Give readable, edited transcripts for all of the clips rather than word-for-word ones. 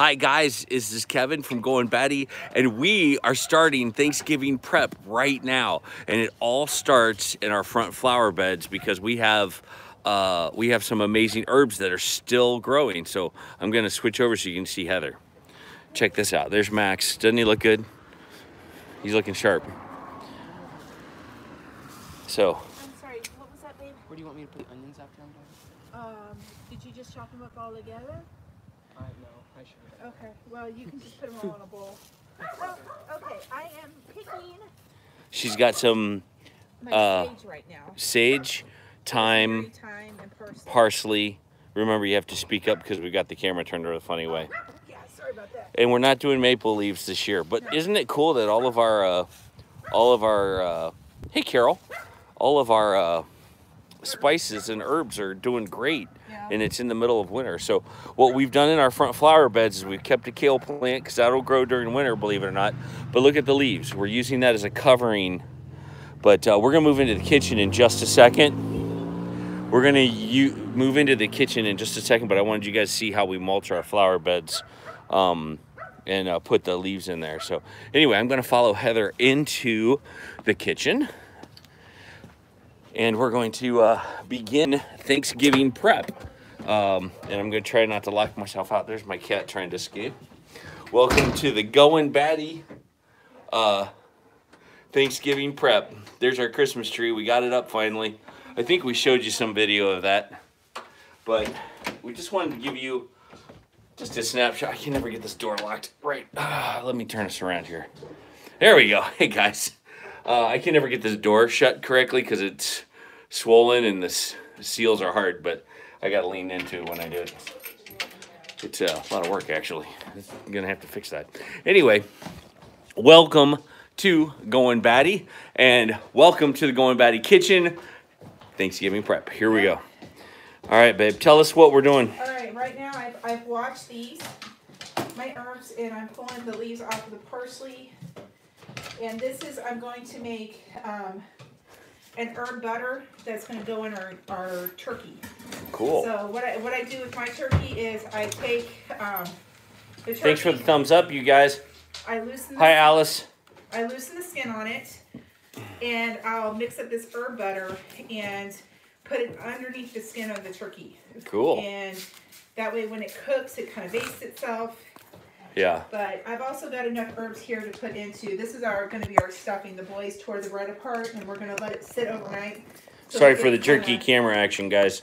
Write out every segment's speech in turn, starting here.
Hi guys, this is Kevin from Goin Batty, and we are starting Thanksgiving prep right now. And it all starts in our front flower beds because we have some amazing herbs that are still growing. So I'm gonna switch over so you can see Heather. Check this out. There's Max. Doesn't he look good? He's looking sharp. So. I'm sorry, what was that, babe? Where do you want me to put onions after I'm done? Did you just chop them up all together? No, I should. Okay, well, you can just put them all in a bowl. Oh, okay, I am picking She's got some my sage right now. sage, thyme, Thyme, and parsley. Remember, you have to speak up because we got the camera turned a funny way. Yeah, sorry about that. And we're not doing maple leaves this year, but isn't it cool that all of our hey Carol, all of our spices and herbs are doing great, and it's in the middle of winter. So what we've done in our front flower beds is we've kept a kale plant because that'll grow during winter, believe it or not. But look at the leaves. We're using that as a covering. But we're gonna move into the kitchen in just a second. We're gonna move into the kitchen in just a second, but I wanted you guys to see how we mulch our flower beds and put the leaves in there. So anyway, I'm gonna follow Heather into the kitchen, and we're going to begin Thanksgiving prep. And I'm going to try not to lock myself out. There's my cat trying to escape. Welcome to the Goin Batty Thanksgiving prep. There's our Christmas tree. We got it up finally. I think we showed you some video of that. But we just wanted to give you just a snapshot. I can never get this door locked. Right. Let me turn us around here. There we go. Hey, guys. I can never get this door shut correctly because it's swollen and the seals are hard, but I got to lean into it when I do it. It's a lot of work, actually. I'm going to have to fix that. Anyway, welcome to Goin Batty, and welcome to the Goin Batty kitchen Thanksgiving prep. Here we go. All right, babe, tell us what we're doing. All right, right now I've washed these, my herbs, and I'm pulling the leaves off of the parsley. And this is, I'm going to make an herb butter that's going to go in our turkey. Cool. So what I do with my turkey is I take the turkey. Thanks for the thumbs up, you guys. I loosen. Hi, Alice. I loosen the skin on it, and I'll mix up this herb butter and put it underneath the skin of the turkey. Cool. And that way, when it cooks, it kind of bastes itself. Yeah. But I've also got enough herbs here to put into. This is going to be our stuffing. The boys tore the bread apart, and we're going to let it sit overnight. So sorry for the jerky camera action, guys.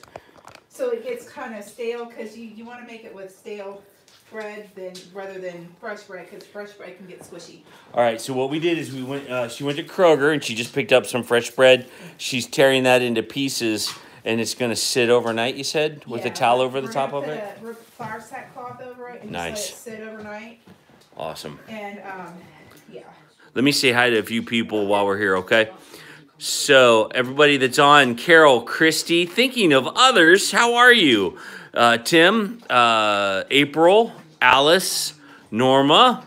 So it gets kind of stale, because you want to make it with stale bread rather than fresh bread, because fresh bread can get squishy. All right, so what we did is we went. She went to Kroger and she just picked up some fresh bread. She's tearing that into pieces, and it's going to sit overnight. You said with a towel over the top of it. We're put a flour sackcloth over it and nice. Just let it sit overnight. Awesome. And yeah. Let me say hi to a few people while we're here, okay? So everybody that's on, Carol, Christy, thinking of others, how are you? Tim, April, Alice, Norma,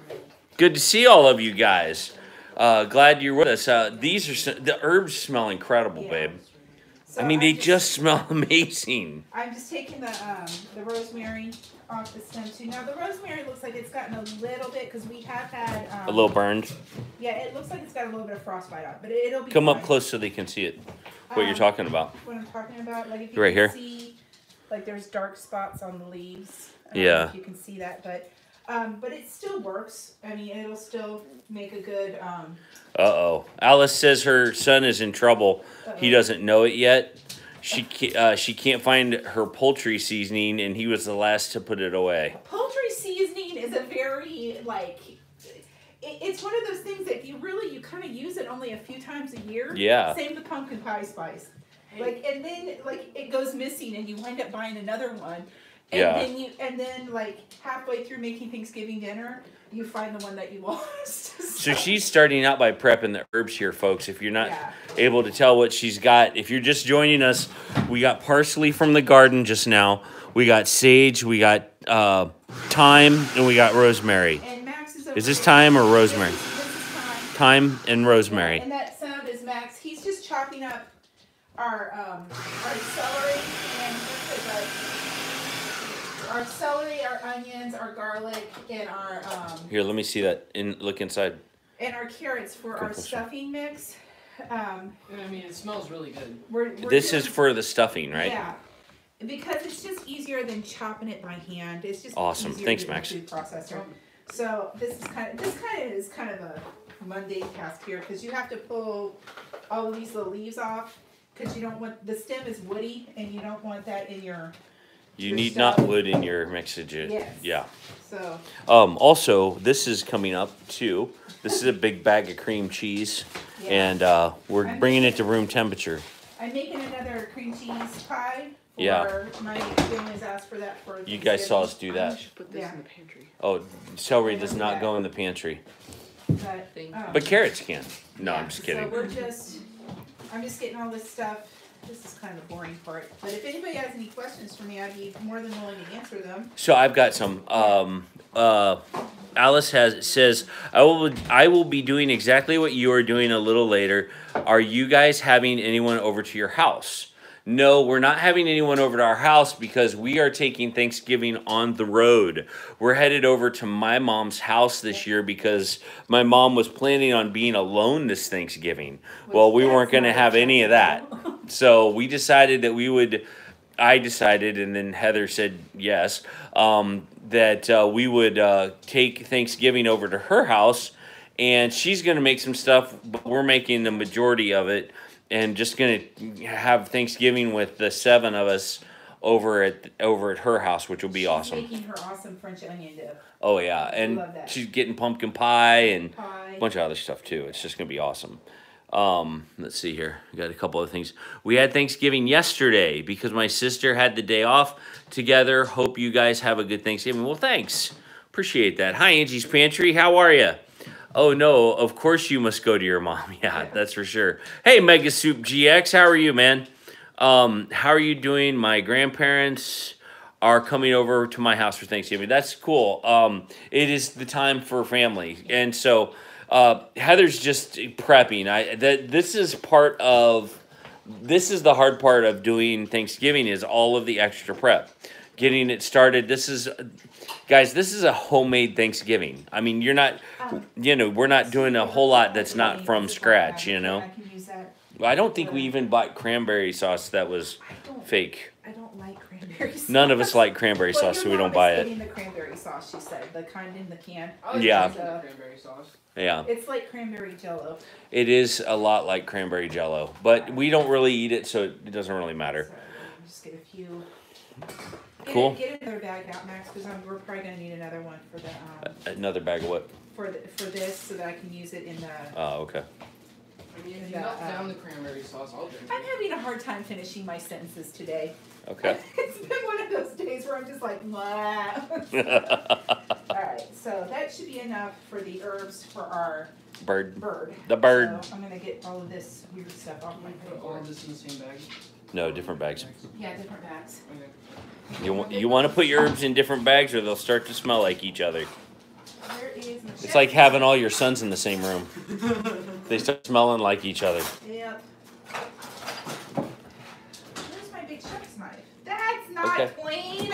good to see all of you guys. Glad you're with us. The herbs smell incredible, babe. So I mean, they just smell amazing. I'm just taking the rosemary off the stem too. Now the rosemary looks like it's gotten a little bit, because we have had a little burned. Yeah, it looks like it's got a little bit of frostbite on it, but it'll be Come fine. up close so they can see it. What you're talking about? What I'm talking about, like if you right can here. See, like there's dark spots on the leaves. Yeah. If you can see that, but it still works. I mean, it'll still make a good. Uh-oh. Alice says her son is in trouble. He doesn't know it yet. She can't find her poultry seasoning, and he was the last to put it away. Poultry seasoning is a very, it's one of those things that you kind of use it only a few times a year. Yeah. Same with pumpkin pie spice. And then it goes missing, and you wind up buying another one. And then halfway through making Thanksgiving dinner, you find the one that you lost. So she's starting out by prepping the herbs here, folks. If you're not able to tell what she's got, if you're just joining us, we got parsley from the garden just now. We got sage, we got thyme, and we got rosemary. And Max is this thyme or rosemary? This is thyme and rosemary. Yeah, and that sound is Max. He's just chopping up our celery, and our celery, our onions, our garlic, and our Here, let me see that. Look inside. and our carrots for our stuffing mix. I mean, it smells really good. This is for the stuffing, right? Yeah, because it's just easier than chopping it by hand. It's just awesome. Easier Thanks, to do Max. the food processor. So this is kind of a mundane task here because you have to pull all of these little leaves off because you don't want the stem is woody and you don't want that in your. You need not wood in your mixage. Yes. Yeah. So. Also, this is coming up too. This is a big bag of cream cheese, and we're bringing it to room temperature. I'm making another cream cheese pie. Yeah. My family's asked for that for. You guys saw us do that. I should put this in the pantry. Oh, celery does not go in the pantry. But carrots can. No, I'm just kidding. So I'm just getting all this stuff. This is kind of the boring part. But if anybody has any questions for me, I'd be more than willing to answer them. So I've got some. Alice says, I will be doing exactly what you are doing a little later. Are you guys having anyone over to your house? No, we're not having anyone over to our house because we are taking Thanksgiving on the road. We're headed over to my mom's house this year because my mom was planning on being alone this Thanksgiving. Well, we weren't going to have any of that. So we decided that we would, I decided, and then Heather said yes, that we would take Thanksgiving over to her house, and she's going to make some stuff, but we're making the majority of it. And just gonna have Thanksgiving with the 7 of us over at her house, which will be awesome. She's making her awesome French onion dip. Oh yeah, and she's getting pumpkin pie and a bunch of other stuff too. It's just gonna be awesome. Let's see here. We got a couple of things. We had Thanksgiving yesterday because my sister had the day off together. Hope you guys have a good Thanksgiving. Well, thanks. Appreciate that. Hi, Angie's Pantry. How are you? Oh, no, of course you must go to your mom. Yeah, that's for sure. Hey, Mega Soup GX, how are you, man? How are you doing? My grandparents are coming over to my house for Thanksgiving. That's cool. It is the time for family. And so Heather's just prepping. This is the hard part of doing Thanksgiving is all of the extra prep. Getting it started. Guys, this is a homemade Thanksgiving. I mean, we're not doing a whole lot that's not from scratch, Well, I don't think we even bought cranberry sauce that was fake. I don't like cranberry sauce. None of us like cranberry sauce, so we don't buy it. The cranberry sauce, she said, the kind in the can. Yeah. Cranberry sauce. Yeah. It's like cranberry jello. It is a lot like cranberry jello, but we don't really eat it, so it doesn't really matter. So just get a few. Cool. Get another bag out, Max, because we're probably gonna need another one for the. Another bag of what? For this, so that I can use it in the. Oh, okay. I mean, if you melt down the cranberry sauce, I'll drink it. I'm having a hard time finishing my sentences today. Okay. It's been one of those days where I'm just like, blah. Alright, so that should be enough for the herbs for our bird. The bird. So I'm gonna get all of this weird stuff off my Put all of this in the same bag? No, different bags. Yeah, different bags. Okay. You want to put your herbs in different bags or they'll start to smell like each other. Where is my It's like having all your sons in the same room. They start smelling like each other. Yep. Where's my big chef's knife? That's not clean!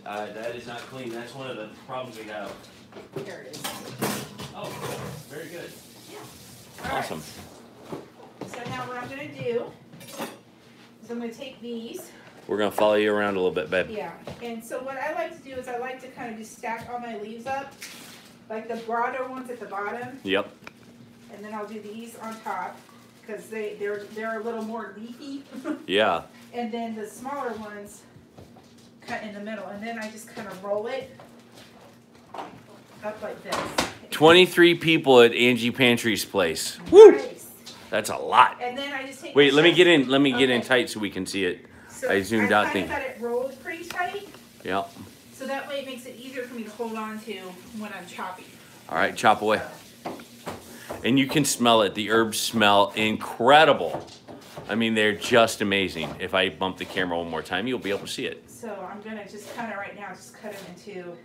That is not clean. That's one of the problems we have. Here it is. Oh, cool. Very good. Yeah. Awesome. Right. So now what I'm going to do is I'm going to take these. We're going to follow you around a little bit, babe. Yeah. And so what I like to do is I like to kind of just stack all my leaves up. Like the broader ones at the bottom. Yep. And then I'll do these on top because they're a little more leafy. Yeah. And then the smaller ones cut in the middle. And then I just kind of roll it up like this. 23 people at Angie Pantry's place. Woo! Nice. That's a lot. And then I just take. Wait, let me get in. Let me get in tight so we can see it. So I zoomed out I thing. got it rolled pretty tight. Yep. So that way it makes it easier for me to hold on to when I'm chopping. All right, chop away. And you can smell it. The herbs smell incredible. I mean, they're just amazing. If I bump the camera one more time, you'll be able to see it. So I'm gonna just kind of right now just cut them into.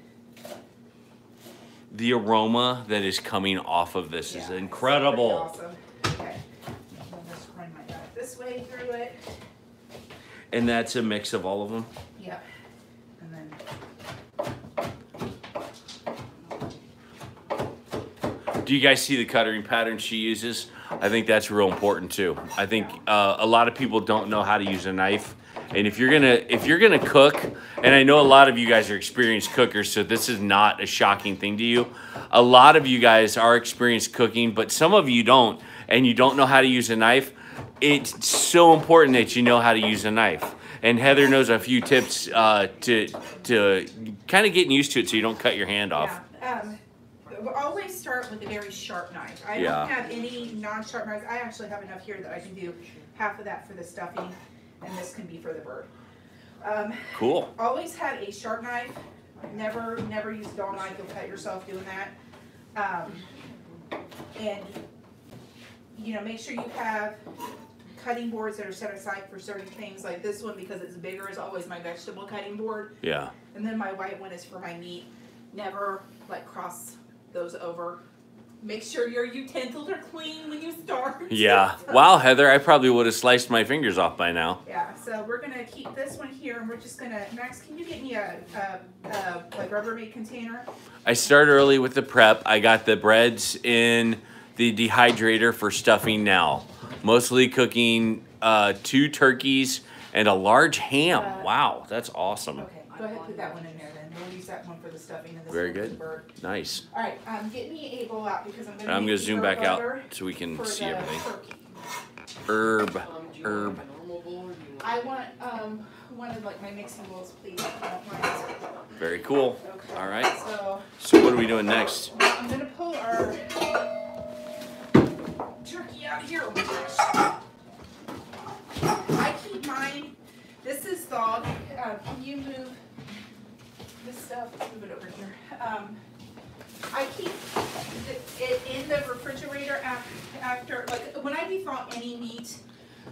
The aroma that is coming off of this is incredible. It's pretty awesome. Okay. I'll just run my knife this way through it. And that's a mix of all of them? Yep. And then Do you guys see the cutting pattern she uses? I think that's real important too. I think a lot of people don't know how to use a knife. And if you're gonna cook, and I know a lot of you guys are experienced cookers, so this is not a shocking thing to you. A lot of you guys are experienced cooking, but some of you don't, and you don't know how to use a knife. It's so important that you know how to use a knife. And Heather knows a few tips to kind of getting used to it so you don't cut your hand off. Yeah. We'll always start with a very sharp knife. I don't have any non-sharp knives. I actually have enough here that I can do half of that for the stuffing, and this can be for the bird. Cool. Always have a sharp knife. Never use a dull knife. You'll cut yourself doing that. And you know, make sure you have cutting boards that are set aside for certain things. Like this one, because it's bigger, is always my vegetable cutting board. Yeah. And then my white one is for my meat. Never like cross those over. Make sure your utensils are clean when you start. Yeah. Wow, Heather, I probably would have sliced my fingers off by now. Yeah, so we're gonna keep this one here, and we're just gonna, Max, can you get me a like Rubbermaid container? I start early with the prep. I got the breads in the dehydrator for stuffing now. Mostly cooking 2 turkeys and a large ham. Wow, that's awesome. Okay, go ahead and put that one in there then. We'll use that one for the stuffing and this Very one for good. the bird. Nice. All right, get me a bowl out because I'm And gonna I'm gonna zoom back out butter so we can for see the everything. turkey. Herb. Do you want like a normal bowl, or do you want... I want one of like my mixing bowls, please. If you don't mind. Very cool. Okay. All right. So So what are we doing next? I'm gonna pull our turkey out here. Oh my gosh. I keep mine. This is thawed. Can you move this stuff? Let's move it over here. I keep it in the refrigerator after, like, when I dethaw any meat,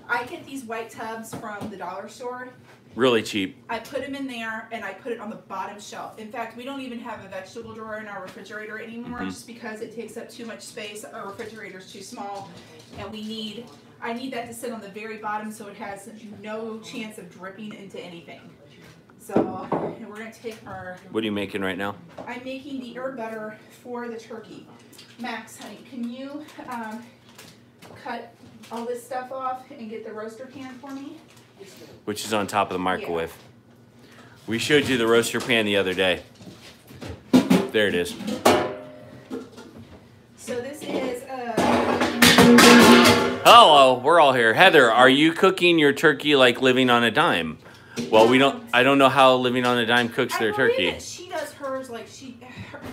I get these white tubs from the dollar store. Really cheap. I put them in there and I put it on the bottom shelf. In fact, we don't even have a vegetable drawer in our refrigerator anymore just because it takes up too much space. Our refrigerator's too small, and I need that to sit on the very bottom so it has no chance of dripping into anything. So, and we're gonna take our... What are you making right now? I'm making the herb butter for the turkey. Max, honey, can you cut all this stuff off and get the roaster pan for me? Which is on top of the microwave. We showed you the roaster pan the other day. There it is. So this is Hello, we're all here. Heather, are you cooking your turkey like living on a dime? Well, I don't know how living on a dime cooks their turkey. That she does hers like she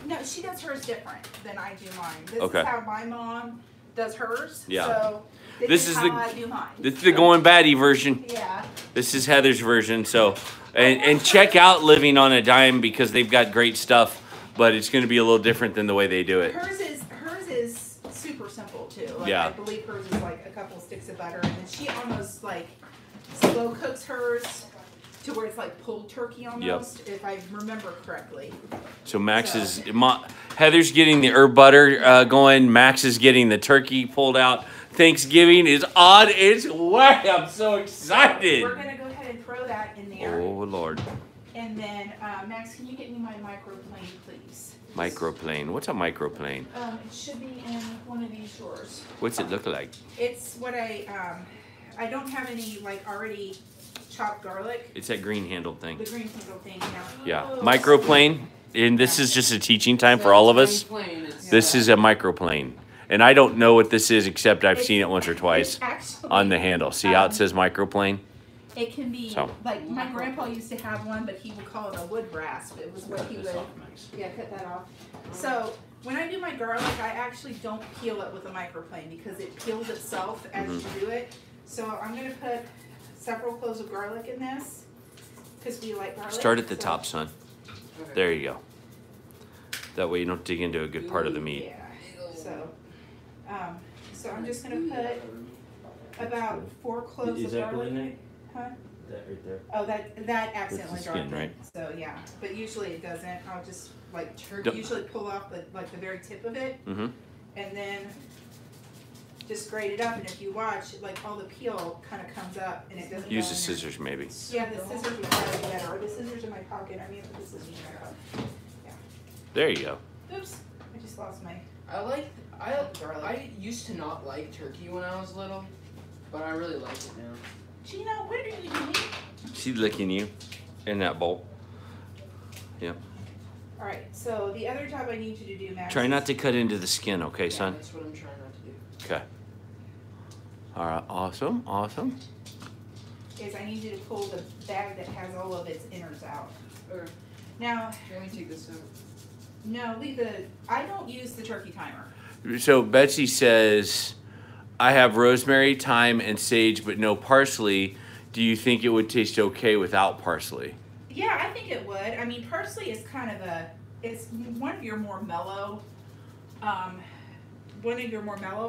does hers different than I do mine. This Okay. is how my mom does hers. Yeah. So This is how I do mine. This is the Goin Batty version. Yeah. This is Heather's version. So, and check out Living on a Dime because they've got great stuff, but it's going to be a little different than the way they do it. Hers is super simple too. Like, Yeah. I believe hers is like a couple sticks of butter, and then she almost like slow cooks hers to where it's like pulled turkey almost, if I remember correctly. So Heather's getting the herb butter going. Max is getting the turkey pulled out. Thanksgiving is on its way. I'm so excited. We're gonna go ahead and throw that in there. Oh Lord. And then Max, can you get me my microplane, please? Microplane. What's a microplane? It should be in one of these drawers. What's it look like? It's what I don't have any like already chopped garlic. It's that green handled thing. The green handle thing, Yeah. Microplane. And this is just a teaching time for all of us. This is a microplane. And I don't know what this is except I've seen it once or twice actually, on the handle. See how it says microplane? It can be, So. like, my grandpa used to have one, but he would call it a wood rasp. It was what he would, cut that off. So, when I do my garlic, I actually don't peel it with a microplane because it peels itself as you do it. So, I'm going to put several cloves of garlic in this because we like garlic. Start at the top, son. There you go. That way you don't dig into a good part of the meat. Yeah. So I'm just going to put about 4 cloves of garlic. Huh? That right there. Oh, that accidentally dropped skin, it. right? So yeah, but usually it doesn't. I'll just like usually pull off the very tip of it, and then just grate it up. And if you watch, like all the peel kind of comes up, and it doesn't. Use go the in scissors maybe. There. Yeah, the scissors would probably be better. The scissors in my pocket. I mean, put the scissors in my pocket. Yeah. There you go. Oops, I just lost my. I like I used to not like turkey when I was little, but I really like it now. Gina, what are you doing? She's licking you in that bowl. Yep. All right, so the other job I need you to do, Max. Try not to cut into the skin, okay, Yeah, son? that's what I'm trying not to do. Okay. All right, awesome, awesome. Is I need you to pull the bag that has all of its innards out. Or, Now, let me take this out. no, I don't use the turkey timer. So Betsy says, I have rosemary, thyme, and sage, but no parsley. Do you think it would taste okay without parsley? Yeah, I think it would. I mean, parsley is kind of it's one of your more mellow,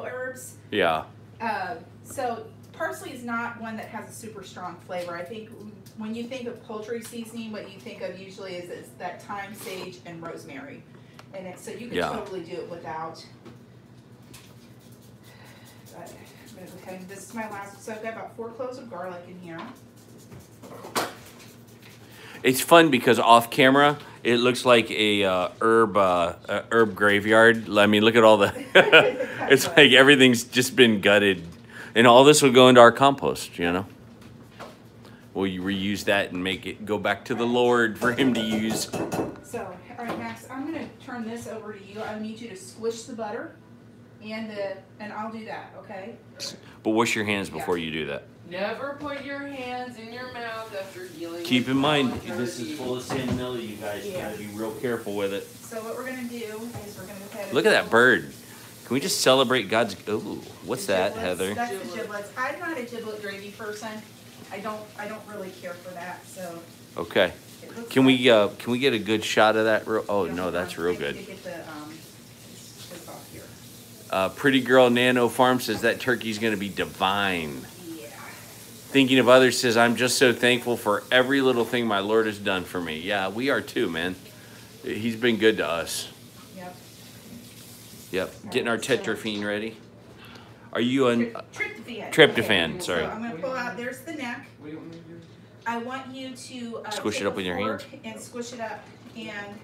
herbs. Yeah. So parsley is not one that has a super strong flavor. I think when you think of poultry seasoning, what you think of usually is that thyme, sage, and rosemary. And so you can totally do it without. But I'm gonna go ahead and this is my last, so I've got about 4 cloves of garlic in here. It's fun because off camera, it looks like a herb graveyard. I mean, look at all the, it's like everything's just been gutted. And all this will go into our compost, you know? We'll reuse that and make it go back to the Lord for him to use. So, all right, Max, I'm gonna turn this over to you. I need you to squish the butter and I'll do that, okay? But wash your hands before you do that. Never put your hands in your mouth after dealing Keep with in mind, turkey. this is full of salmonella, you guys. You gotta be real careful with it. So what we're gonna do is we're gonna go ahead and Look at that bird. Can we just celebrate God's, ooh, what's that, giblets. Heather? That's the giblets. I'm not a giblet gravy person. I don't really care for that, so. Okay. It looks Can like, we get a good shot of that? Oh, you know, no, that's real good. I need to get the, this off here. Pretty Girl Nano Farm says that turkey's gonna be divine. Yeah. Thinking of Others says, I'm just so thankful for every little thing my Lord has done for me. Yeah, we are too, man. He's been good to us. Yep. Yep, getting our tetraphene ready. Are you on? Tryptophan. Tryptophan, Okay, sorry. So I'm gonna pull out, there's the neck. What do you want me to do? I want you to Squish take it up a with your fork hands. and squish it up. And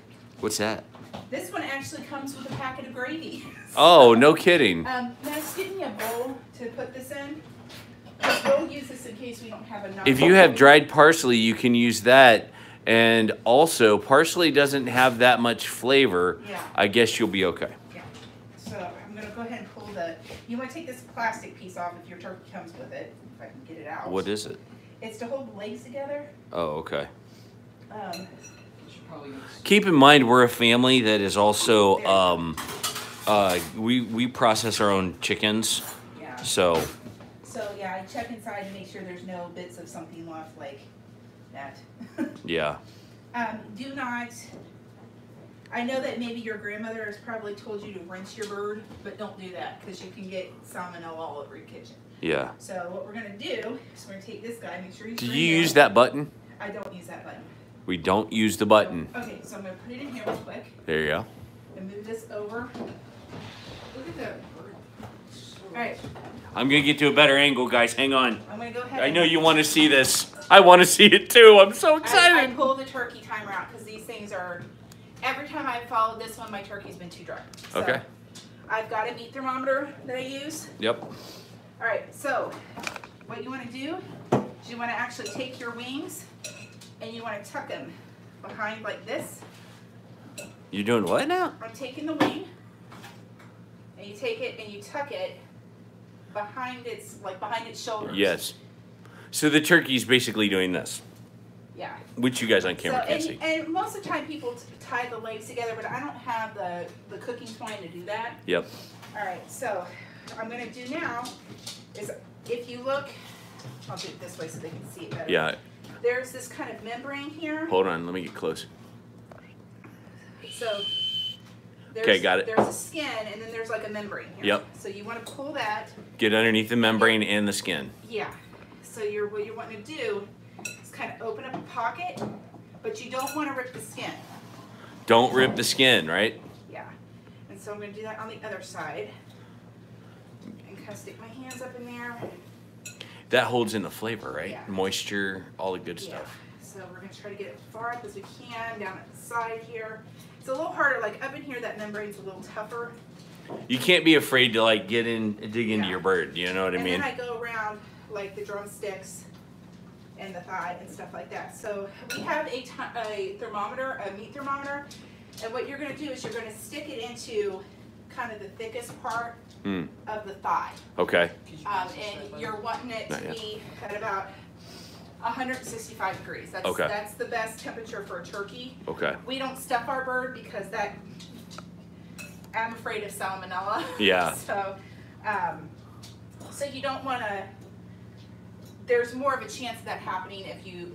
What's that? this one actually comes with a packet of gravy. Oh, no kidding. Max, give me a bowl to put this in. 'Cause we'll use this in case we don't have enough. If you have dried parsley, you can use that. And also, parsley doesn't have that much flavor. Yeah. I guess you'll be okay. Yeah. So I'm gonna go ahead and pull you wanna take this plastic piece off if your turkey comes with it, if I can get it out. What is it? It's to hold the legs together. Oh, okay. You should probably use. Keep in mind, we're a family that is also, we process our own chickens. Yeah. So, So yeah, I check inside to make sure there's no bits of something left like that. yeah. Do not, I know that maybe your grandmother has probably told you to rinse your bird, but don't do that because you can get salmonella all over your kitchen. Yeah. So what we're gonna do is we're gonna take this guy, make sure he's Do drained you out. use that button? I don't use that button. We don't use the button. Okay, so I'm gonna put it in here real quick There you go. and move this over. Look at that bird. Alright, I'm gonna get to a better angle, guys. Hang on. I'm gonna go ahead. I know you want to see this. I want to see it too. I'm so I excited. pull the turkey timer out because these things are, every time I've followed this one, my turkey's been too dry. So Okay. I've got a meat thermometer that I use. Yep. Alright, so what you want to do is you want to actually take your wings and you want to tuck them behind like this. You're doing what now? I'm taking the wing and you take it and you tuck it behind its shoulders. Yes. So the turkey's basically doing this, Yeah. which you guys on camera can't see. And most of the time people tie the legs together, but I don't have the cooking twine to do that. Yep. Alright, so what I'm going to do now is if you look, I'll do it this way so they can see it better. Yeah. There's this kind of membrane here. Hold on. Let me get close. So there's, Okay, got it. There's a skin and then there's like a membrane here. Yep. So you want to pull that. Get underneath the membrane and the skin. Yeah. So what you're wanting to do is kind of open up a pocket, but you don't want to rip the skin. Don't rip the skin, right? Yeah. And so I'm going to do that on the other side. And kind of stick my hands up in there. That holds in the flavor, right? Yeah. Moisture, all the good Yeah. stuff. So we're going to try to get it far up as we can, down at the side here. It's a little harder, like up in here that membrane's a little tougher. You can't be afraid to like dig into your bird. You know what I mean? And then I go around like the drumsticks and the thigh and stuff like that. So we have a thermometer, a meat thermometer, and what you're going to do is you're going to stick it into kind of the thickest part of the thigh. Okay. And you're wanting it to be at about 165 degrees. That's the best temperature for a turkey. Okay. We don't stuff our bird because I'm afraid of salmonella. Yeah. So you don't want to. There's more of a chance of that happening if you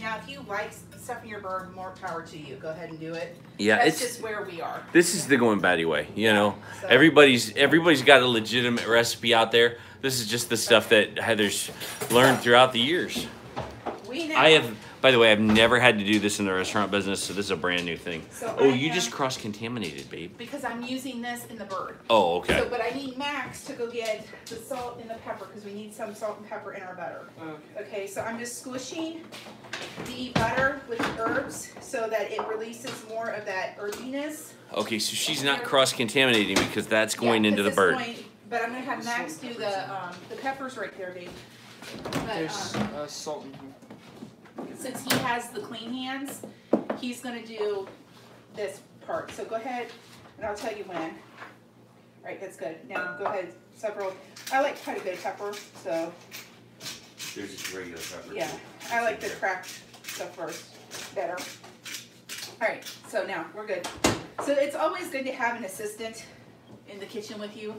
like stuffing your bird, more power to you. Go ahead and do it. Yeah, that's just where we are. This is the Goin Batty way, you know. So. Everybody's got a legitimate recipe out there. This is just the stuff that Heather's learned throughout the years. By the way, I've never had to do this in the restaurant business, so this is a brand new thing. So you just cross-contaminated, babe. Because I'm using this in the bird. Oh, okay. So, but I need Max to go get the salt and the pepper because we need some salt and pepper in our butter. Okay, so I'm just squishing the butter with the herbs so that it releases more of that herbiness. Okay, so she's not cross-contaminating because that's going into the bird. But I'm going to have Max do the peppers right there, babe. There's salt in here. Since he has the clean hands, he's going to do this part. So go ahead, and I'll tell you when. All right, that's good. Now go ahead, several. I like quite a bit of pepper, so. There's just regular pepper. Yeah, I like the cracked stuff first, better. All right, so now we're good. So it's always good to have an assistant in the kitchen with you.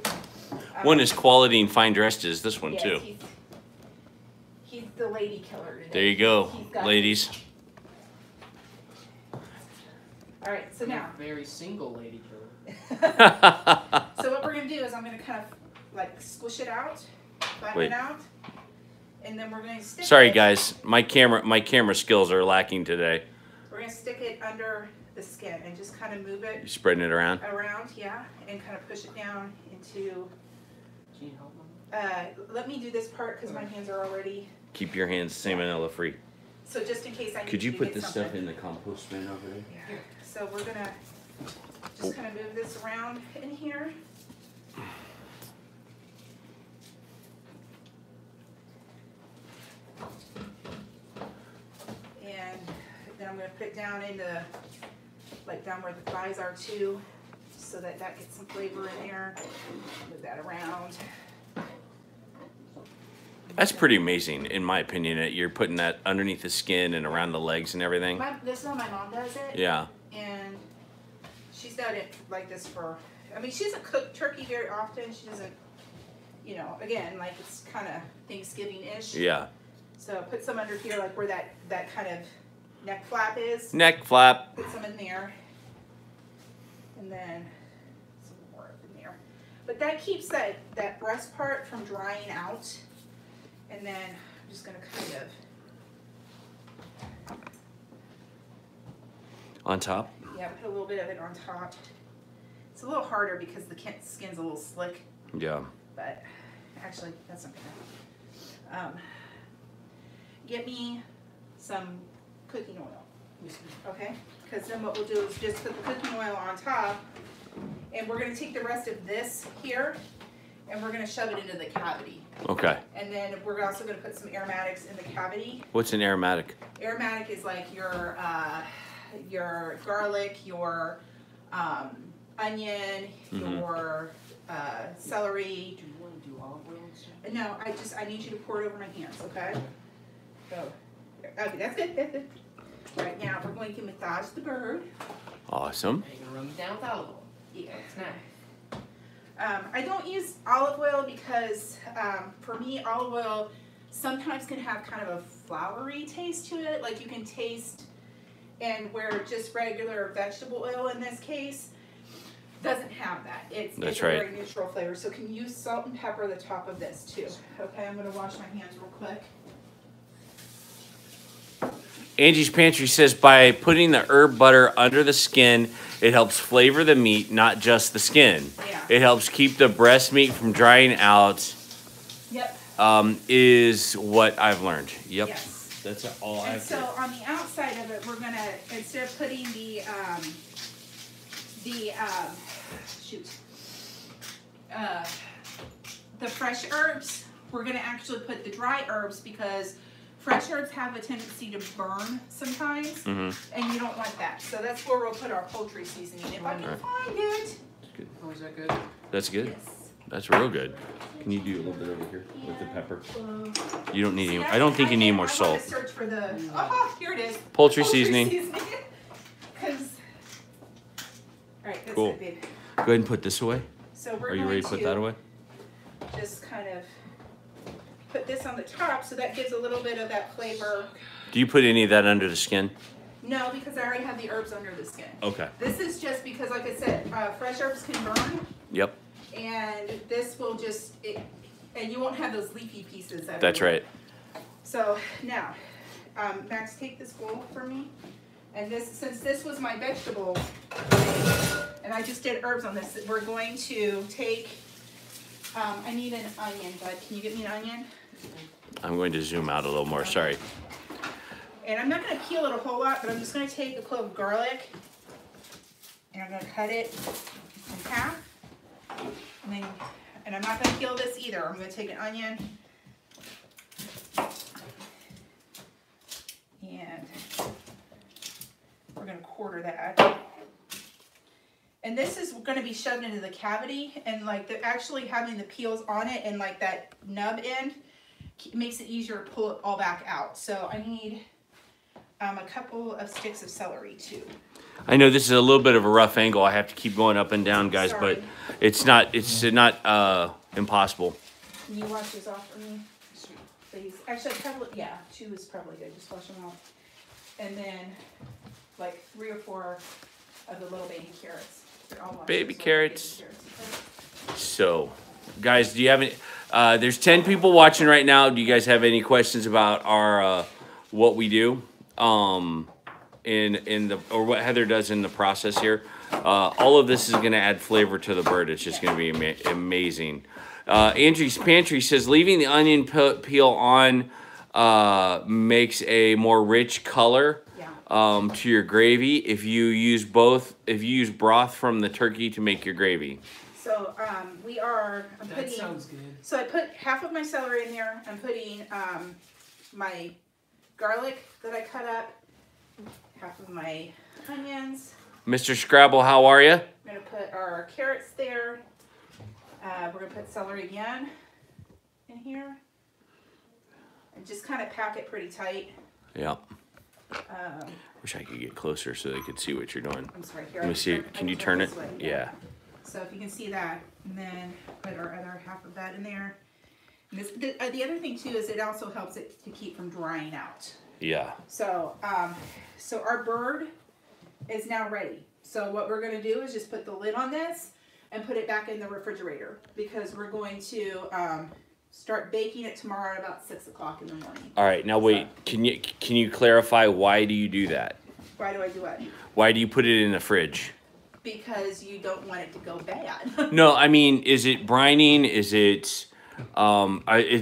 One is quality and fine dressed as this one too. He's the lady killer today. There you go, ladies. All right, so now. Very single lady killer. So what we're gonna do is I'm gonna kind of like squish it out, flatten it out, and then we're going to stick. Sorry guys, my camera skills are lacking today. We're gonna stick it under the skin and just kind of move it. You're spreading it around. Yeah, and kind of push it down into. Can you help them? Let me do this part because my hands are already. Keep your hands salmonella free. So just in case I need Could you to put get this something. stuff in the compost bin over there? Yeah. So we're gonna just kind of move this around in here. And then I'm gonna put it down into, like down where the thighs are too, so that gets some flavor in there. Move that around. That's pretty amazing, in my opinion, that you're putting that underneath the skin and around the legs and everything. This is how my mom does it. Yeah. And she's done it like this for, I mean, she doesn't cook turkey very often. She doesn't, you know, again, like it's kind of Thanksgiving-ish. Yeah. So put some under here, like where that kind of neck flap is. Neck flap. Put some in there. And then some more up in there. But that keeps that breast part from drying out. And then I'm just going to kind of. On top? Yeah, put a little bit of it on top. It's a little harder because the skin's a little slick. Yeah. But actually, that's not gonna. Get me some cooking oil. Okay? Because then what we'll do is just put the cooking oil on top, and we're gonna take the rest of this here, and we're gonna shove it into the cavity. Okay. And then we're also gonna put some aromatics in the cavity. What's an aromatic? Aromatic is like your garlic, your onion, your celery. Do you want to do olive oil and stuff? No, I need you to pour it over my hands, okay? So, okay, that's good, that's good. Right now, we're going to massage the bird. Awesome. Are you going to run me down with olive oil? Yeah. It's nice. I don't use olive oil because, for me, olive oil sometimes can have kind of a floury taste to it. Like you can taste, and where just regular vegetable oil in this case doesn't have that. It's a very neutral flavor. So can you use salt and pepper at the top of this too? Okay, I'm going to wash my hands real quick. Angie's Pantry says by putting the herb butter under the skin, it helps flavor the meat, not just the skin. Yeah. It helps keep the breast meat from drying out. Yep. Is what I've learned. Yep. Yes. That's all I have. And so on the outside of it, we're going to, instead of putting the fresh herbs, we're gonna actually put the dry herbs because fresh herbs have a tendency to burn sometimes, and you don't want that. So that's where we'll put our poultry seasoning, if I can find it. Good. Oh, is that good? That's good. Yes. That's real good. Can you do a little bit over here with the pepper? You don't need any. I don't think you need more salt. I want to search for the. Oh, here it is. Poultry seasoning. Because. All right. That's Cool. it, babe. Go ahead and put this away. So we're Are you ready to put that away? Just kind of put this on the top, so that gives a little bit of that flavor. Do you put any of that under the skin? No, because I already have the herbs under the skin. Okay. This is just because, like I said, fresh herbs can burn. Yep. And this will just, and you won't have those leafy pieces. Everywhere. That's right. So now, Max, take this bowl for me. And this, since this was my vegetable, and I just did herbs on this, we're going to take, I need an onion, bud. Can you get me an onion? I'm going to zoom out a little more. Sorry. And I'm not going to peel it a whole lot, but I'm just going to take a clove of garlic, and I'm going to cut it in half. And I'm not going to peel this either. I'm going to take an onion and we're going to quarter that. And this is going to be shoved into the cavity, and like actually having the peels on it and like that nub end makes it easier to pull it all back out. So I need a couple of sticks of celery too. I know this is a little bit of a rough angle. I have to keep going up and down, guys, Sorry. but it's not impossible. Can you wash these off for me, please? Actually, probably, yeah, 2 is probably good. Just wash them off. And then, like 3 or 4 of the little baby carrots. Baby carrots. So, guys, do you have any? There's 10 people watching right now. Do you guys have any questions about our what we do? Or what Heather does in the process here. All of this is going to add flavor to the bird. It's just going to be amazing. Andrew's Pantry says leaving the onion peel on makes a more rich color to your gravy. If you use broth from the turkey to make your gravy. So I'm That putting. sounds good. So I put half of my celery in there. I'm putting my garlic that I cut up. Half of my onions. Mr. Scrabble, how are you? I'm going to put our carrots there. We're going to put celery again in here. And just kind of pack it pretty tight. Yeah. Wish I could get closer so they could see what you're doing. I'm sorry, here. Let me see. Can you turn it? Yeah. So if you can see that, and then put our other half of that in there. And this, the other thing too is it also helps it to keep from drying out. Yeah. So, so our bird is now ready. So what we're going to do is just put the lid on this and put it back in the refrigerator because we're going to start baking it tomorrow at about 6 o'clock in the morning. All right. Now wait. Can you clarify why do you do that? Why do I do what? Why do you put it in the fridge? Because you don't want it to go bad. No, I mean, is it brining? Is it?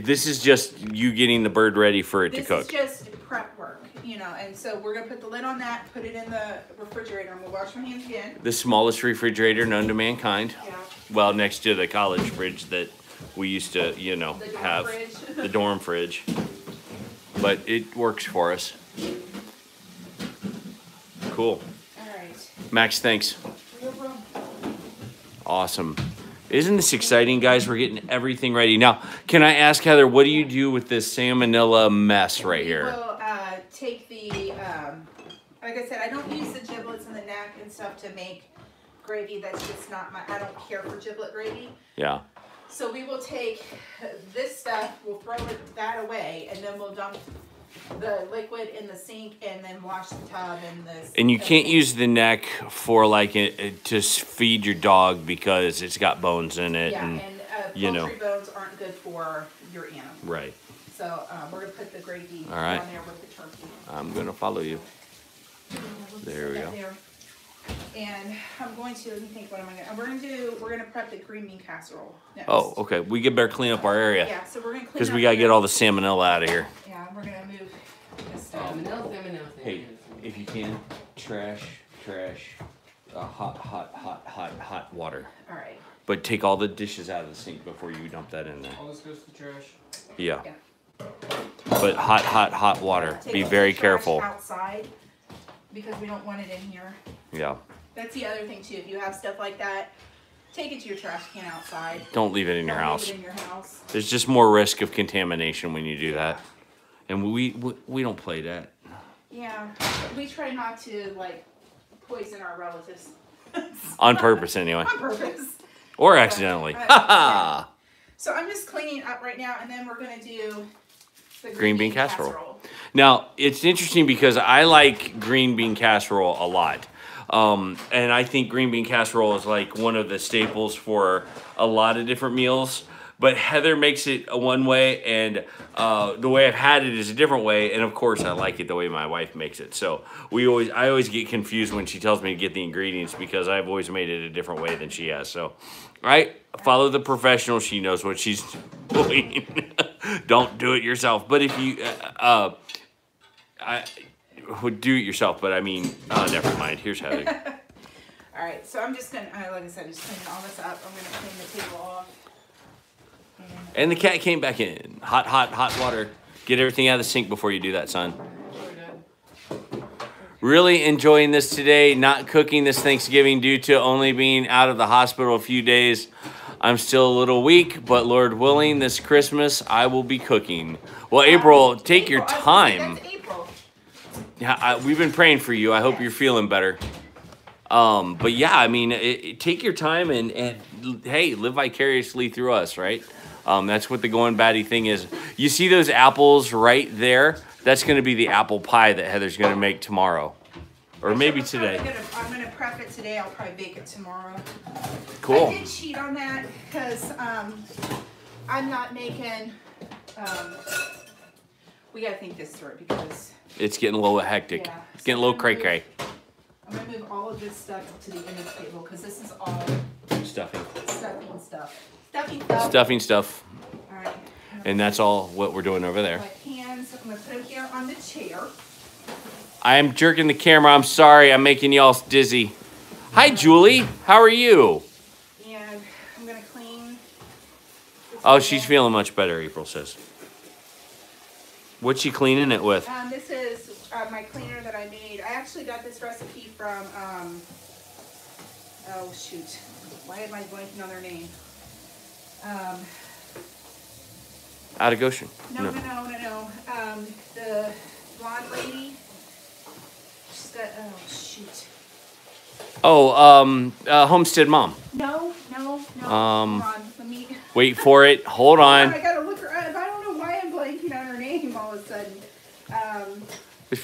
This is just you getting the bird ready for it to cook. This is just prep work, you know. And so we're gonna put the lid on that, put it in the refrigerator, and we'll wash my hands again. The smallest refrigerator known to mankind. Yeah. Well, next to the college fridge that we used to, you know, have the dorm fridge. But it works for us. Cool. All right. Max, thanks. No problem. Awesome. Isn't this exciting, guys? We're getting everything ready. Now, can I ask, Heather, what do you do with this salmonella mess right here? We'll take the, like I said, I don't use the giblets and the neck and stuff to make gravy. That's just not I don't care for giblet gravy. Yeah. So we will take this stuff, we'll throw that away, and then we'll dump the liquid in the sink and then wash the tub and this. And you can't use the neck for like to feed your dog because it's got bones in it. Yeah, and you know, poultry bones aren't good for your animal. Right. So we're gonna put the gravy All right. on there with the turkey. I'm gonna follow you. There we go. There. And I'm going to, let me think, what am I gonna, we're gonna prep the green bean casserole next. Oh, okay. We better clean up our area. Yeah, so we're gonna clean because up we gotta here. get all the salmonella out of here. Yeah, we're gonna move this stuff. Hey, if you can, trash, hot water. All right. But take all the dishes out of the sink before you dump that in there. All this goes to the trash. Yeah. But hot water. Be very careful. Outside, because we don't want it in here. Yeah. That's the other thing too. If you have stuff like that, take it to your trash can outside. Don't leave it in your house. Leave it in your house. There's just more risk of contamination when you do that. And we don't play that. Yeah. We try not to like poison our relatives. On purpose anyway. On purpose. Or accidentally. Yeah. So I'm just cleaning up right now, and then we're gonna do the green bean casserole. Now, it's interesting because I like green bean casserole a lot. And I think green bean casserole is like one of the staples for a lot of different meals. But Heather makes it one way, and the way I've had it is a different way. And of course, I like it the way my wife makes it. So I always get confused when she tells me to get the ingredients because I've always made it a different way than she has. So, I follow the professional. She knows what she's doing. Don't do it yourself. But if you, I would do it yourself. But I mean, never mind. Here's Heather. All right. So I'm just gonna, like I said, just cleaning all this up. I'm gonna clean the table off. And the cat came back in. Hot water. Get everything out of the sink before you do that, son. Really enjoying this today. Not cooking this Thanksgiving due to only being out of the hospital a few days. I'm still a little weak, but Lord willing, this Christmas I will be cooking. Well, April, take your time. That's April. Yeah, we've been praying for you. I hope you're feeling better. But yeah, I mean, take your time and hey, live vicariously through us, right? That's what the Goin Batty thing is. You see those apples right there? That's going to be the apple pie that Heather's going to make tomorrow. Or maybe today. I'm going to prep it today. I'll probably bake it tomorrow. Cool. I did cheat on that because I'm not making... we got to think this through because... It's getting a little hectic. Yeah. It's getting a little cray-cray. I'm going to move all of this stuff to the end of the table because this is all... Stuffing. Stuffing stuff. Stuffing stuff. Stuffing stuff. All right. And that's all what we're doing over there. My hands, I'm going to put them here on the chair. I am jerking the camera. I'm sorry. I'm making y'all dizzy. Hi, Julie. How are you? And I'm going to clean. Oh, she's feeling much better, April says. What's she cleaning it with? This is my cleaner that I made. I actually got this recipe from, oh shoot. Why am I blanking on their name? Out of Goshen. No. The blonde lady. She's got, oh shoot. Oh, Homestead Mom. No. Hold on. Let me. Wait for it. Hold on. I gotta look her up. I don't know why I'm blanking on her name all of a sudden. It's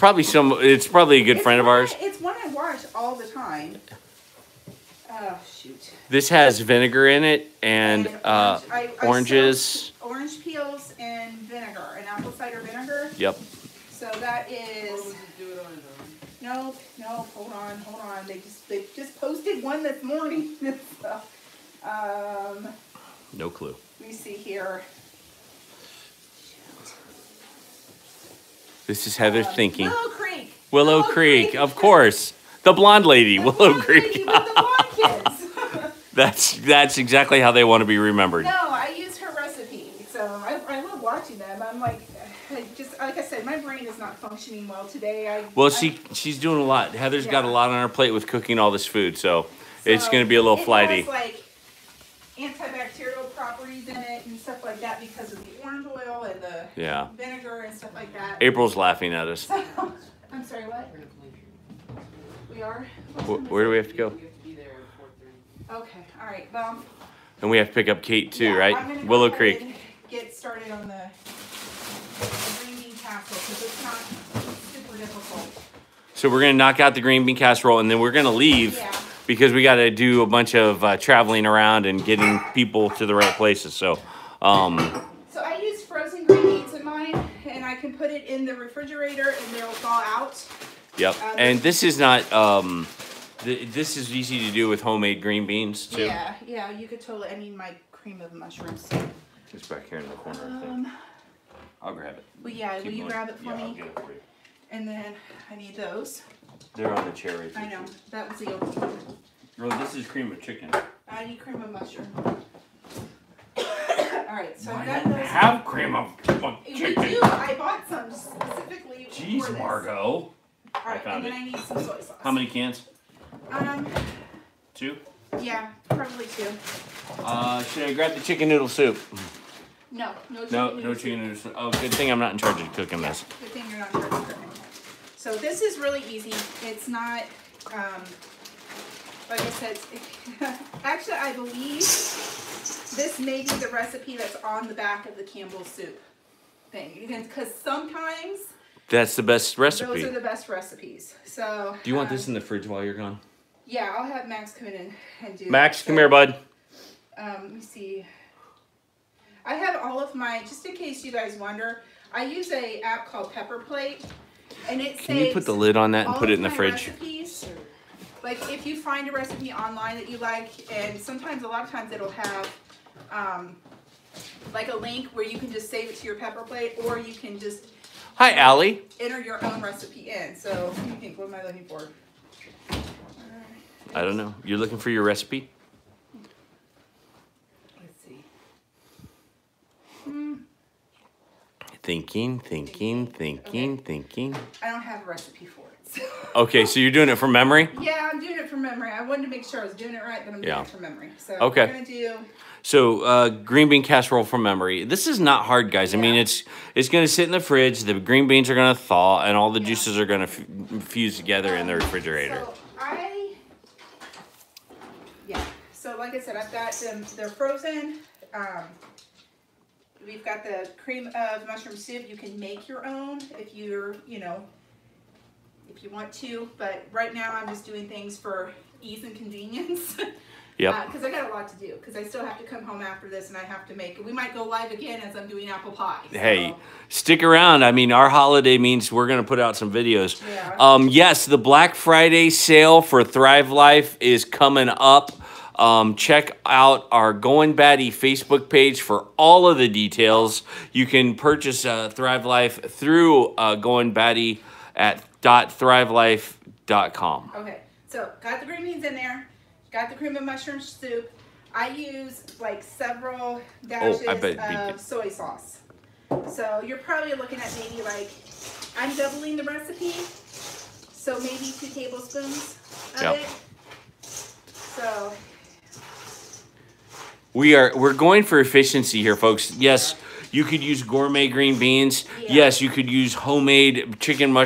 probably a good friend of ours. It's one I watch all the time. Oh shoot. This has vinegar in it and oranges. Orange peels and vinegar, and apple cider vinegar. Yep. So that is. No, hold on. They just posted one this morning. So, no clue. let me see here. This is Heather thinking. Willow Willow Creek, of course. The blonde lady, Willow Creek. Lady with the blonde kids. That's exactly how they want to be remembered. No, I used her recipe, so I love watching them. I'm like, just like I said, my brain is not functioning well today. She's doing a lot. Heather's got a lot on her plate with cooking all this food, so it's going to be a little flighty. It has like antibacterial properties in it and stuff like that because of the orange oil and the vinegar and stuff like that. April's laughing at us. I'm sorry, what? We are? Where do we have to go? Okay, all right. Well, and we have to pick up Kate too, I'm right? gonna go Willow ahead Creek. and get started on the green bean casserole because it's not super difficult. So we're going to knock out the green bean casserole and then we're going to leave because we got to do a bunch of traveling around and getting people to the right places. So I use frozen green beans in mine and I can put it in the refrigerator and they'll thaw out. Yep. And this is not this is easy to do with homemade green beans too. Yeah, you could totally. I mean, my cream of mushrooms. It's back here in the corner. I think. I'll grab it. Well, yeah. Will you grab it for me? I'll get it for you. And then I need those. They're on the chair right there. I know. That was the old one. Oh, this is cream of chicken. I need cream of mushroom. Alright, so I I've got don't those. have cream of chicken. We do. I bought some specifically for Jeez, this. Margot. Alright, found and then I need some soy sauce. How many cans? 2? Yeah, probably 2. Should I grab the chicken noodle soup? No No chicken noodle soup. Oh, good thing I'm not in charge of cooking this. Good thing you're not in charge of cooking. So this is really easy. It's not, like I said, actually I believe this may be the recipe that's on the back of the Campbell's soup thing. Because sometimes That's the best recipe. those are the best recipes. So Do you want this in the fridge while you're gone? yeah, I'll have Max come in and do Max, that. come here, bud. Let me see. I have all of my, just in case you guys wonder, I use a app called Pepper Plate, and it Can you put the lid on that and put it in the fridge? Recipes, like if you find a recipe online that you like, and sometimes, a lot of times it'll have like a link where you can just save it to your Pepper Plate, or you can just Hi, Allie. enter your own recipe in. So what do you think? What am I looking for? I don't know. You're looking for your recipe? Let's see. Thinking. I don't have a recipe for it. So. Okay, so you're doing it from memory? Yeah, I'm doing it from memory. I wanted to make sure I was doing it right, but I'm doing it from memory. So Okay. we're gonna do. So green bean casserole from memory. This is not hard, guys. I mean, Yeah. it's going to sit in the fridge. The green beans are going to thaw, and all the juices are going to fuse together in the refrigerator. So like I said, I've got them. They're frozen. We've got the cream of mushroom soup. You can make your own if you're, if you want to. But right now, I'm just doing things for ease and convenience. Yep. Because I got a lot to do. Because I still have to come home after this, and I have to make. We might go live again as I'm doing apple pie. So. Hey, stick around. I mean, our holiday means we're going to put out some videos. Yeah. Yes, the Black Friday sale for Thrive Life is coming up. Check out our Goin Batty Facebook page for all of the details. You can purchase Thrive Life through Goin Batty at .thrivelife.com. Okay, so got the green beans in there. Got the cream of mushroom soup. I use like several dashes of soy sauce. So you're probably looking at maybe like, I'm doubling the recipe. So maybe 2 tablespoons of it. So we're going for efficiency here, folks. Yes, you could use gourmet green beans. Yeah. Yes, you could use homemade cream of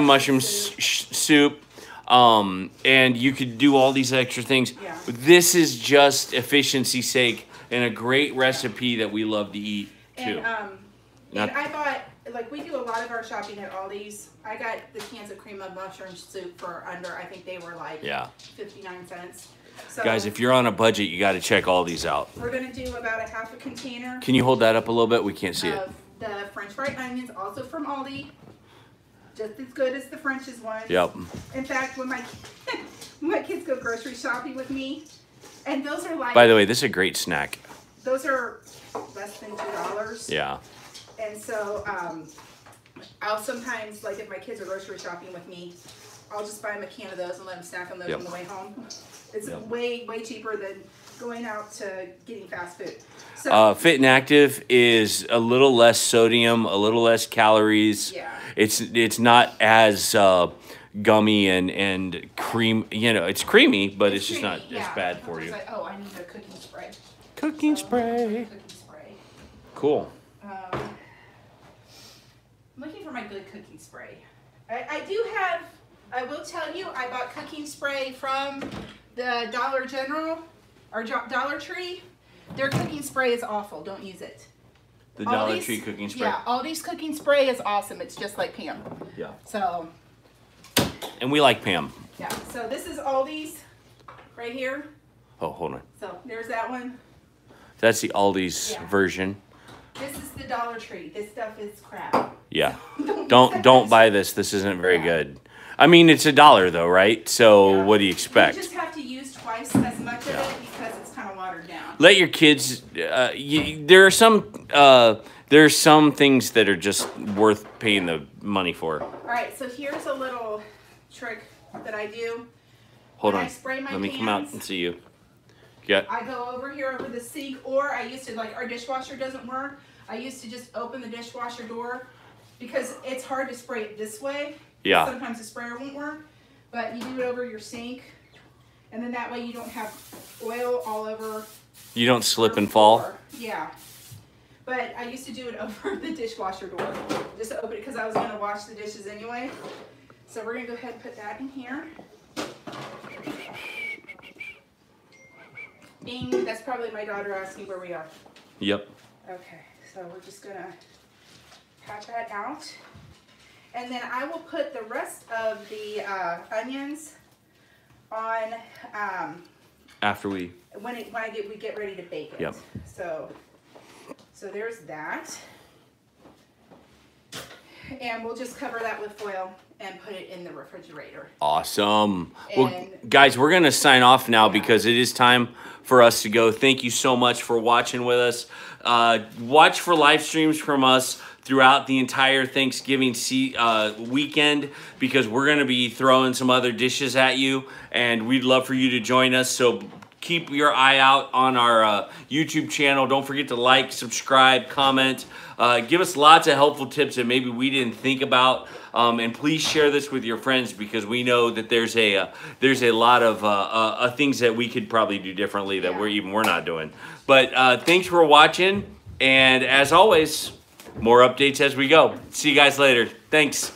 mushroom soup. And you could do all these extra things. Yeah. This is just efficiency's sake and a great recipe that we love to eat too. And I bought, like we do a lot of our shopping at Aldi's. I got the cans of cream of mushroom soup for under, I think they were like 59 cents. So guys, if you're on a budget, you got to check all these out. we're going to do about a half a container. Can you hold that up a little bit? We can't see it. Of the French fried onions, also from Aldi. Just as good as the French's one. Yep. In fact, when my when my kids go grocery shopping with me, and those are like. By the way, this is a great snack. Those are less than $2. Yeah. And so I'll sometimes, like if my kids are grocery shopping with me, I'll just buy them a can of those and let them snack on those on the way home. It's way cheaper than going out to getting fast food. So Fit and Active is a little less sodium, a little less calories. Yeah. It's not as gummy and cream. It's creamy, but it's just not as bad for you. Like, oh, I need a cooking spray. Cooking spray. Cooking spray. Cool. I'm looking for my good cooking spray. I do have, I will tell you, I bought cooking spray from the Dollar General, or Dollar Tree. Their cooking spray is awful. Don't use it. The Dollar Tree cooking spray. Yeah, Aldi's cooking spray is awesome. It's just like Pam. Yeah. So. And we like Pam. Yeah, so this is Aldi's right here. Oh, hold on. So there's that one. That's the Aldi's version. This is the Dollar Tree. This stuff is crap. Yeah. Don't buy this. This isn't very good. I mean, it's $1 though, right? So what do you expect? You just have to use twice as much of it because it's kind of watered down. Let your kids. There are some there's some things that are just worth paying the money for. All right, so here's a little trick that I do. Hold When on. I spray my Let me come out pans, and see you. Yeah. I go over here over the sink, or I used to, like our dishwasher doesn't work, I used to just open the dishwasher door because it's hard to spray it this way. Yeah. Sometimes the sprayer won't work, but you do it over your sink, and then that way you don't have oil all over. You don't slip your and fall. floor. Yeah. But I used to do it over the dishwasher door, just to open it because I was going to wash the dishes anyway. So we're going to go ahead and put that in here. Bing, that's probably my daughter asking where we are. Yep. Okay, so we're just going to pat that out. And then I will put the rest of the onions on After we. when we get ready to bake it. Yep. So there's that. And we'll just cover that with foil and put it in the refrigerator. Awesome. Well, guys, we're going to sign off now because it is time for us to go. Thank you so much for watching with us. Watch for live streams from us throughout the entire Thanksgiving weekend because we're going to be throwing some other dishes at you, and we'd love for you to join us. So keep your eye out on our YouTube channel. Don't forget to like, subscribe, comment. Give us lots of helpful tips that maybe we didn't think about. And please share this with your friends because we know that there's a lot of things that we could probably do differently that we're not doing. But thanks for watching, and as always, more updates as we go. See you guys later. Thanks.